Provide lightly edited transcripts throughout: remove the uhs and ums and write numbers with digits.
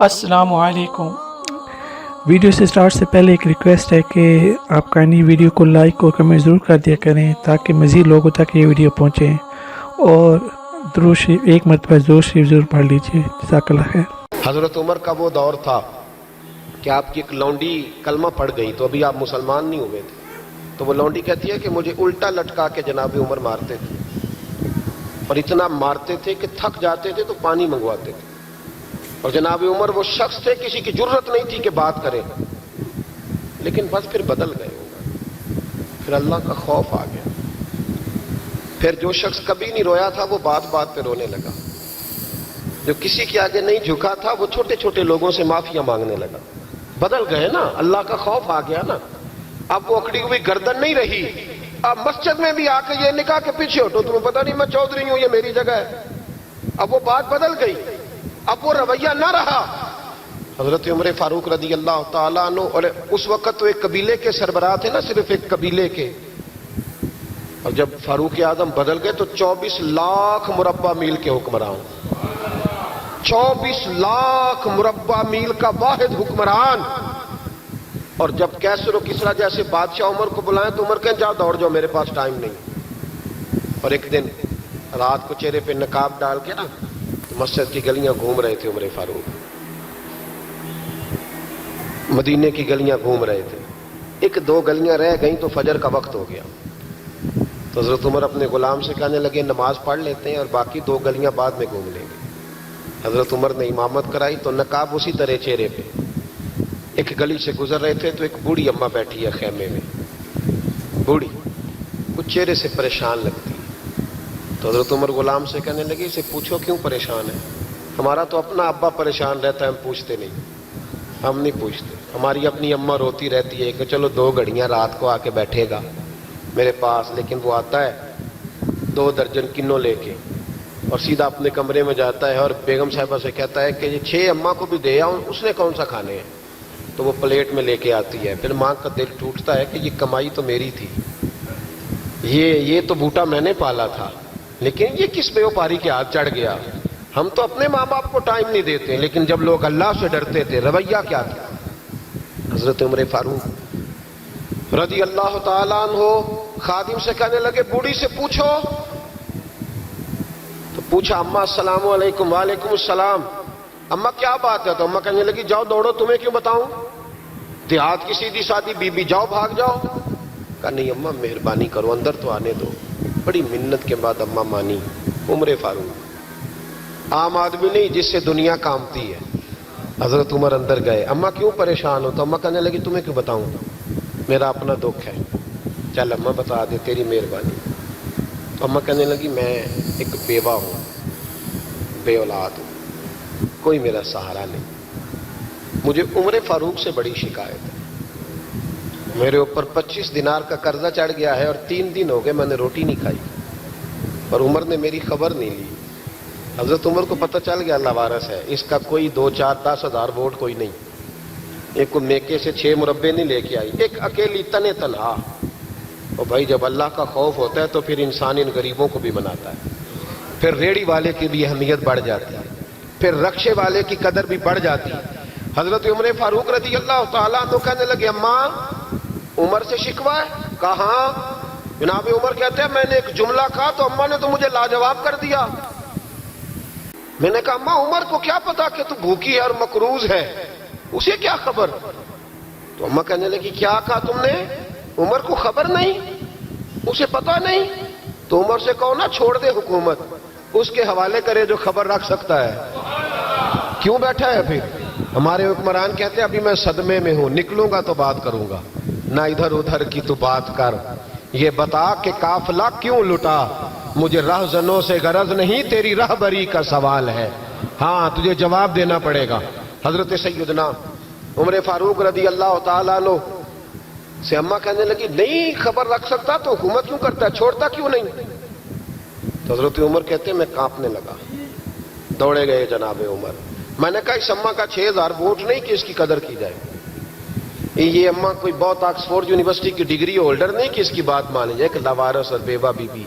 السلام علیکم۔ ویڈیو سے سٹارٹ سے پہلے ایک ریکویسٹ ہے کہ آپ کائنڈلی ویڈیو کو لائک اور کمنٹ ضرور کر دیا کریں تاکہ مزید لوگوں تک یہ ویڈیو پہنچے، اور درود شریف ایک مرتبہ درود شریف ضرور پڑھ لیجیے۔ جزاک اللہ خیر۔ حضرت عمر کا وہ دور تھا کہ آپ کی ایک لونڈی کلمہ پڑھ گئی تو ابھی آپ مسلمان نہیں ہوئے تھے، تو وہ لونڈی کہتی ہے کہ مجھے الٹا لٹکا کے جناب عمر مارتے تھے، اور اتنا مارتے تھے کہ تھک جاتے تھے تو پانی منگواتے تھے، اور جناب عمر وہ شخص تھے کسی کی جرت نہیں تھی کہ بات کریں، لیکن بس پھر بدل گئے عمر، پھر اللہ کا خوف آ گیا، پھر جو شخص کبھی نہیں رویا تھا وہ بات بات پہ رونے لگا، جو کسی کے آگے نہیں جھکا تھا وہ چھوٹے چھوٹے لوگوں سے معافیاں مانگنے لگا، بدل گئے نا، اللہ کا خوف آ گیا نا، اب وہ اکڑی ہوئی گردن نہیں رہی، اب مسجد میں بھی آ کے یہ نکاح کے پیچھے ہٹو، تمہیں پتہ نہیں میں چودھری ہوں، یہ میری جگہ ہے، اب وہ بات بدل گئی، اب وہ رویہ نہ رہا۔ حضرت عمر فاروق رضی اللہ تعالیٰ عنہ، اور اس وقت تو ایک قبیلے کے سربراہ تھے نا، صرف ایک قبیلے کے، اور جب فاروق اعظم بدل گئے تو 24 لاکھ مربع میل کے حکمران، 24 لاکھ مربع میل کا واحد حکمران، اور جب کیسر و کسریٰ جیسے بادشاہ عمر کو بلائیں تو عمر کہیں جاؤ دوڑ جاؤ، میرے پاس ٹائم نہیں۔ اور ایک دن رات کو چہرے پہ نقاب ڈال کے نا مسجد کی گلیاں گھوم رہے تھے عمر فاروق، مدینے کی گلیاں گھوم رہے تھے، ایک دو گلیاں رہ گئیں تو فجر کا وقت ہو گیا، تو حضرت عمر اپنے غلام سے کہنے لگے نماز پڑھ لیتے ہیں اور باقی دو گلیاں بعد میں گھوم لیں گے۔ حضرت عمر نے امامت کرائی تو نقاب اسی طرح چہرے پہ، ایک گلی سے گزر رہے تھے تو ایک بوڑھی اماں بیٹھی ہے خیمے میں، بوڑھی کچھ چہرے سے پریشان لگتی، تو حضرت عمر غلام سے کہنے لگے اسے پوچھو کیوں پریشان ہے، ہمارا تو اپنا ابا پریشان رہتا ہے، ہم پوچھتے نہیں، ہم نہیں پوچھتے، ہماری اپنی اماں روتی رہتی ہے کہ چلو 2 گھڑیاں رات کو آ کے بیٹھے گا میرے پاس، لیکن وہ آتا ہے 2 درجن کنوں لے کے اور سیدھا اپنے کمرے میں جاتا ہے اور بیگم صاحبہ سے کہتا ہے کہ یہ 6 اماں کو بھی دے آؤں، اس نے کون سا کھانے ہیں، تو وہ پلیٹ میں لے کے آتی ہے، پھر ماں کا دل ٹوٹتا ہے کہ یہ کمائی تو میری تھی، یہ تو بوٹا میں نے پالا تھا، لیکن یہ کس بیوپاری کے ہاتھ چڑھ گیا، ہم تو اپنے ماں باپ کو ٹائم نہیں دیتے، لیکن جب لوگ اللہ سے ڈرتے تھے رویہ کیا تھا۔ حضرت عمر فاروق رضی اللہ تعالیٰ عنہ خادم سے کہنے لگے بوڑھی سے پوچھو، تو پوچھا اماں السلام علیکم، وعلیکم السلام، اماں کیا بات ہے، تو اماں کہنے لگی جاؤ دوڑو، تمہیں کیوں بتاؤں، دیہات کی سیدھی سادی بی بی، جاؤ بھاگ جاؤ، کہا نہیں اماں مہربانی کرو اندر تو آنے دو، بڑی منت کے بعد اماں مانی۔ عمر فاروق عام آدمی نہیں جس سے دنیا کامتی ہے، حضرت عمر اندر گئے، اماں کیوں پریشان ہو، تو اماں کہنے لگی تمہیں کیوں بتاؤں، میرا اپنا دکھ ہے، چل اماں بتا دے تیری مہربانی۔ تو اماں کہنے لگی میں ایک بیوہ ہوں، بے اولاد ہوں، کوئی میرا سہارا نہیں، مجھے عمر فاروق سے بڑی شکایت ہے، میرے اوپر 25 دینار کا قرضہ چڑھ گیا ہے اور 3 دن ہو گئے میں نے روٹی نہیں کھائی، اور عمر نے میری خبر نہیں لی۔ حضرت عمر کو پتہ چل گیا لاوارث ہے، اس کا کوئی 2 4 10 ہزار ووٹ کوئی نہیں، ایک کو میکے سے 6 مربے نہیں لے کے آئی، ایک اکیلی تنے تنہا، اور بھائی جب اللہ کا خوف ہوتا ہے تو پھر انسان ان غریبوں کو بھی بناتا ہے، پھر ریڑھی والے کی بھی اہمیت بڑھ جاتی ہے، پھر رکشے والے کی قدر بھی بڑھ جاتی ہے۔ حضرت عمر فاروق رضی اللہ تعالیٰ عنہ کہنے لگے اماں عمر سے شکوہ ہے، کہا ہاں، جناب عمر کہتے ہیں میں نے ایک جملہ کہا تو اماں نے تو مجھے لاجواب کر دیا، میں نے کہا اماں عمر کو کیا پتا کہ تو بھوکی ہے اور مقروض ہے، اسے کیا خبر، تو اماں کہنے لگی کیا کہا تم نے، عمر کو خبر نہیں، اسے پتا نہیں، تو عمر سے کہو نا چھوڑ دے حکومت، اس کے حوالے کرے جو خبر رکھ سکتا ہے، کیوں بیٹھا ہے پھر۔ ہمارے حکمران کہتے ہیں ابھی میں صدمے میں ہوں، نکلوں گا تو بات کروں گا، نہ ادھر ادھر کی تو بات کر، یہ بتا کہ قافلہ کیوں لٹا، مجھے رہزنوں سے غرض نہیں، تیری رہبری کا سوال ہے، ہاں تجھے جواب دینا پڑے گا۔ حضرت سیدنا عمر فاروق رضی اللہ تعالیٰ عنہ سے اماں کہنے لگی نہیں خبر رکھ سکتا تو حکومت کیوں کرتا ہے، چھوڑتا کیوں نہیں، تو حضرت عمر کہتے ہیں میں کانپنے لگا، دوڑے گئے جناب عمر، میں نے کہا اس اماں کا 6000 ووٹ نہیں کہ اس کی قدر کی جائے، یہ اماں کوئی بہت آکسفورڈ یونیورسٹی کی ڈگری ہولڈر نہیں کہ اس کی بات مانی جائے، کہ لاوارث اور بیوہ بی بی۔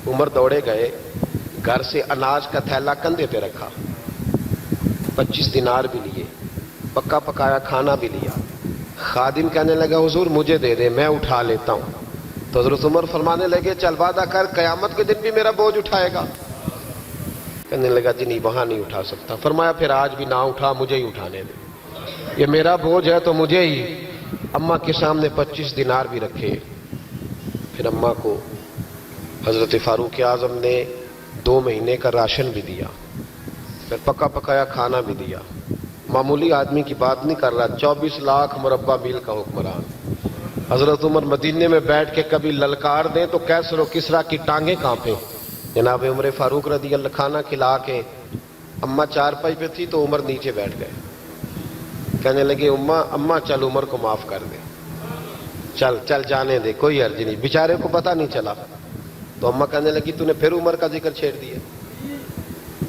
عمر دوڑے گئے، گھر سے اناج کا تھیلا کندھے پہ رکھا، 25 دینار بھی لیے, پکا پکایا کھانا بھی لیا. خادم کہنے لگا حضور مجھے دے دے, میں اٹھا لیتا ہوں. تو حضرت عمر فرمانے لگے چل وعدہ کر قیامت کے دن بھی میرا بوجھ اٹھائے گا. کہنے لگا جی نہیں وہاں نہیں اٹھا سکتا. فرمایا پھر آج بھی نہ اٹھا, مجھے ہی اٹھانے دے, یہ میرا بوجھ ہے تو مجھے ہی. اماں کے سامنے 25 دینار بھی رکھے. پھر اماں کو حضرت فاروق اعظم نے 2 مہینے کا راشن بھی دیا, پھر پکا پکایا کھانا بھی دیا. معمولی آدمی کی بات نہیں کر رہا, 24 لاکھ مربع میل کا حکمران. حضرت عمر مدینے میں بیٹھ کے کبھی للکار دیں تو کیسر و کسریٰ کی ٹانگیں کانپیں. جناب عمر فاروق رضی اللہ کھانا کھلا کے, اماں چارپائی پہ تھی تو عمر نیچے بیٹھ گئے. کہنے لگے اماں چل عمر کو معاف کر دے, چل چل جانے دے, کوئی عرض نہیں, بیچارے کو پتہ نہیں چلا. تو اماں کہنے لگی تو نے پھر عمر کا ذکر چھیڑ دیا.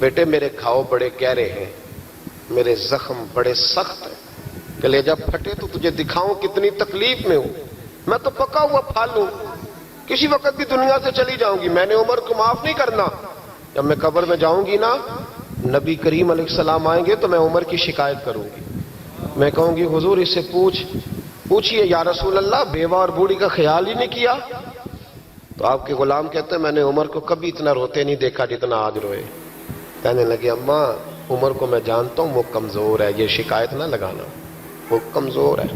بیٹے میرے گھاؤ بڑے گہرے ہیں, میرے زخم بڑے سخت ہیں, کلیجہ پھٹے تو تجھے دکھاؤں کتنی تکلیف میں ہوں. میں تو پکا ہوا پھال ہوں, کسی وقت بھی دنیا سے چلی جاؤں گی. میں نے عمر کو معاف نہیں کرنا. جب میں قبر میں جاؤں گی نا, نبی کریم علیہ السلام آئیں گے تو میں عمر کی شکایت کروں گی. میں کہوں گی حضور اس سے پوچھئے یا رسول اللہ بیوہ اور بوڑھی کا خیال ہی نہیں کیا. تو آپ کے غلام کہتے ہیں میں نے عمر کو کبھی اتنا روتے نہیں دیکھا جتنا آج روئے. کہنے لگے اماں عمر کو میں جانتا ہوں وہ کمزور ہے, یہ شکایت نہ لگانا, وہ کمزور ہے,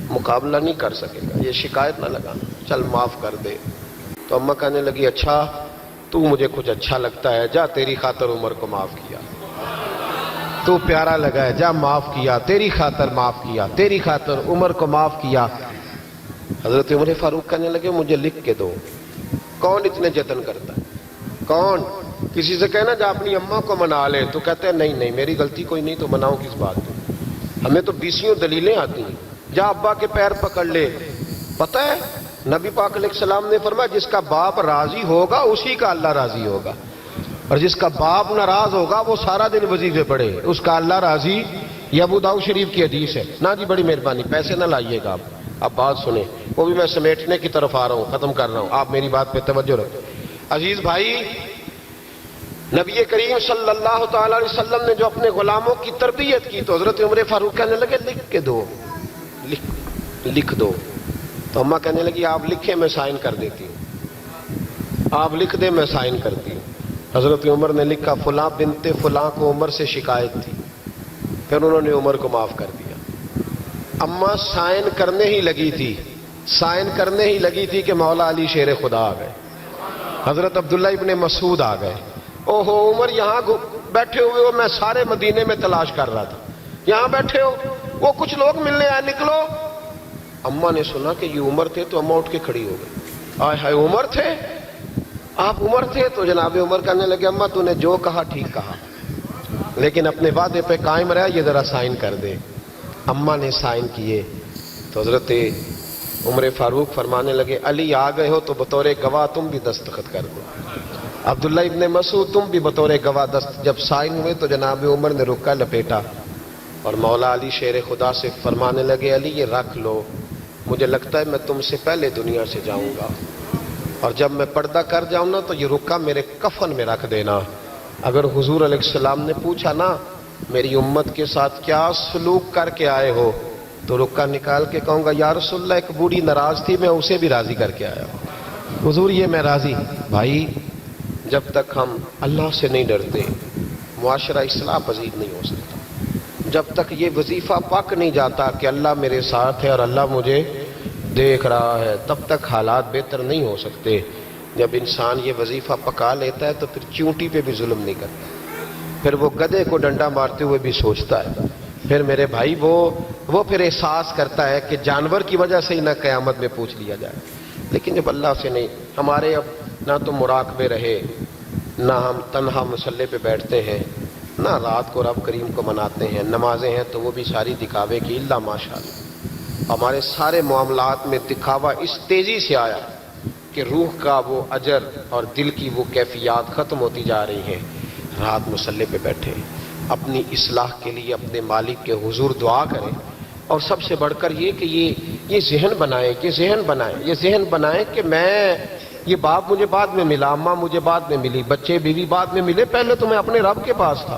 مقابلہ نہیں کر سکے گا, یہ شکایت نہ لگانا, چل معاف کر دے. تو اماں کہنے لگی اچھا تو مجھے کچھ اچھا لگتا ہے, جا تیری خاطر عمر کو معاف کیا, تو پیارا لگا ہے, جا معاف کیا, تیری خاطر معاف کیا, تیری خاطر عمر کو معاف کیا. حضرت عمر فاروق کہنے لگے مجھے لکھ کے دو. کون اتنے جتن کرتا ہے, کون؟ کسی سے کہنا جا اپنی اماں کو منا لے, تو کہتے ہیں نہیں میری غلطی کوئی نہیں, تو مناؤں کس بات پہ, ہمیں تو 20 دلیلیں آتی ہیں. جا ابا کے پیر پکڑ لے. پتہ ہے نبی پاک علیہ السلام نے فرمایا جس کا باپ راضی ہوگا اسی کا اللہ راضی ہوگا, اور جس کا باپ ناراض ہوگا وہ سارا دن وظیفے پڑھے, اس کا اللہ راضی. یہ ابو داؤد شریف کی حدیث ہے. نا جی بڑی مہربانی, پیسے نہ لائیے گا آپ. اب بات سنیں, وہ بھی میں سمیٹنے کی طرف آ رہا ہوں, ختم کر رہا ہوں, آپ میری بات پہ توجہ رکھیں. عزیز بھائی, نبی کریم صلی اللہ تعالی علیہ وسلم نے جو اپنے غلاموں کی تربیت کی, تو حضرت عمر فاروق کہنے لگے لکھ کے دو, لکھ دو. تو اماں کہنے لگی آپ لکھیں میں سائن کر دیتی ہوں, آپ لکھ دیں میں سائن کرتی ہوں. حضرت عمر نے لکھا فلاں بنت فلاں کو عمر سے شکایت تھی. پھر انہوں نے عمر کو معاف کر دیا. اماں سائن کرنے ہی لگی تھی کہ مولا علی شیر خدا آ گئے, حضرت عبداللہ ابن مسعود آ گئے. اوہو عمر یہاں بیٹھے ہوئے ہو, میں سارے مدینے میں تلاش کر رہا تھا, یہاں بیٹھے ہو, وہ کچھ لوگ ملنے آئے, نکلو. اماں نے سنا کہ یہ عمر تھے تو اماں اٹھ کے کھڑی ہو گئی. آئے ہائے عمر تھے, آپ عمر تھے. تو جناب عمر کہنے لگے اماں تو نے جو کہا ٹھیک کہا, لیکن اپنے وعدے پہ قائم رہا, یہ ذرا سائن کر دے. اماں نے سائن کیے. تو حضرت عمر فاروق فرمانے لگے علی آ گئے ہو تو بطور گواہ تم بھی دستخط کر دو. عبداللہ ابن مسعود تم بھی بطور گواہ جب سائن ہوئے تو جناب عمر نے رکا لپیٹا اور مولا علی شیر خدا سے فرمانے لگے علی یہ رکھ لو, مجھے لگتا ہے میں تم سے پہلے دنیا سے جاؤں گا, اور جب میں پردہ کر جاؤں نا تو یہ رکا میرے کفن میں رکھ دینا. اگر حضور علیہ السلام نے پوچھا نا میری امت کے ساتھ کیا سلوک کر کے آئے ہو, تو رکا نکال کے کہوں گا یا رسول اللہ ایک بوڑھی ناراض تھی, میں اسے بھی راضی کر کے آیا ہوں. حضور یہ میں راضی. بھائی جب تک ہم اللہ سے نہیں ڈرتے معاشرہ اصلاح پذیر نہیں ہو سکتا. جب تک یہ وظیفہ پک نہیں جاتا کہ اللہ میرے ساتھ ہے اور اللہ مجھے دیکھ رہا ہے, تب تک حالات بہتر نہیں ہو سکتے. جب انسان یہ وظیفہ پکا لیتا ہے تو پھر چونٹی پہ بھی ظلم نہیں کرتا, پھر وہ گدھے کو ڈنڈا مارتے ہوئے بھی سوچتا ہے. پھر میرے بھائی وہ پھر احساس کرتا ہے کہ جانور کی وجہ سے ہی نہ قیامت میں پوچھ لیا جائے. لیکن جب اللہ سے نہیں, ہمارے اب نہ تو مراقبے رہے, نہ ہم تنہا مصلے پہ بیٹھتے ہیں, نہ رات کو رب کریم کو مناتے ہیں, نمازیں ہیں تو وہ بھی ساری دکھاوے کی, اللہ ماشاءاللہ. ہمارے سارے معاملات میں دکھاوا اس تیزی سے آیا کہ روح کا وہ اجر اور دل کی وہ کیفیات ختم ہوتی جا رہی ہیں. رات مصلے پہ بیٹھے, اپنی اصلاح کے لیے اپنے مالک کے حضور دعا کریں, اور سب سے بڑھ کر یہ کہ یہ ذہن بنائیں کہ میں, یہ باپ مجھے بعد میں ملا, اماں مجھے بعد میں ملی, بچے بیوی بعد میں ملے, پہلے تو میں اپنے رب کے پاس تھا.